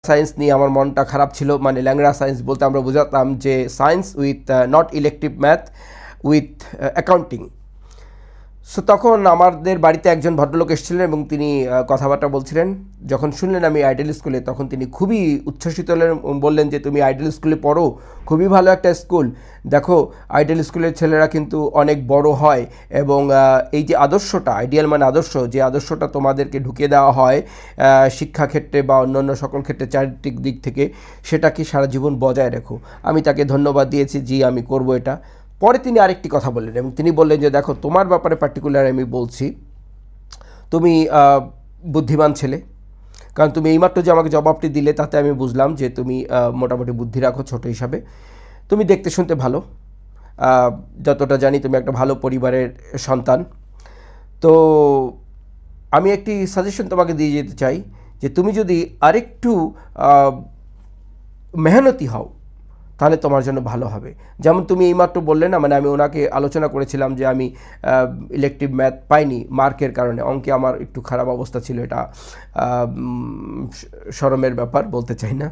Science নিয়ে আমার মনটা খারাপ ছিল, মানে ল্যাংড়া সায়েন্স বলতে আমরা বোঝাতাম যে science with not elective math with accounting. So তখন আমাদের বাড়িতে একজন ভদ্রলোক এসেছিলেন এবং তিনি কথাবার্তা বলছিলেন। যখন শুনলেন আমি আইডিয়াল স্কুলে, তখন তিনি খুবই উচ্ছ্বসিত হলেন, বললেন যে তুমি আইডিয়াল স্কুলে পড়ো, খুবই ভালো একটা স্কুল। দেখো আইডিয়াল স্কুলের ছেলেরা কিন্তু অনেক বড় হয় এবং এই যে আদর্শটা, আইডিয়াল মানে আদর্শ, যে আদর্শটা তোমাদেরকে ঢুকিয়ে দেওয়া হয় শিক্ষাক্ষেত্রে বা অন্যান্য সকল ক্ষেত্রে চারিত্রিক দিক থেকে, সেটাকে সারা জীবন বজায় রেখো। আমি তাকে ধন্যবাদ দিয়েছি, জি আমি করব এটা। পরে তিনি আরেকটি কথা বললেন এবং তিনি বললেন যে দেখো তোমার ব্যাপারে পার্টিকুলার আমি বলছি, তুমি বুদ্ধিমান ছেলে, কারণ তুমি এইমাত্র যে আমাকে জবাবটি দিলে তাতে আমি বুঝলাম যে তুমি মোটামুটি বুদ্ধি রাখো ছোট হিসাবে। তুমি দেখতে শুনতে ভালো, যতটা জানি তুমি একটা ভালো পরিবারের সন্তান। তো আমি একটি সাজেশন তোমাকে দিয়ে যেতে চাই যে তুমি যদি আরেকটু মেহনতি হও তাহলে তোমার জন্য ভালো হবে। যেমন তুমি এইমাত্র বললে না, মানে আমি ওনাকে আলোচনা করেছিলাম যে আমি ইলেকটিভ ম্যাথ পাইনি মার্কের কারণে, অঙ্কে আমার একটু খারাপ অবস্থা ছিল, এটা শরমের ব্যাপার, বলতে চাই না।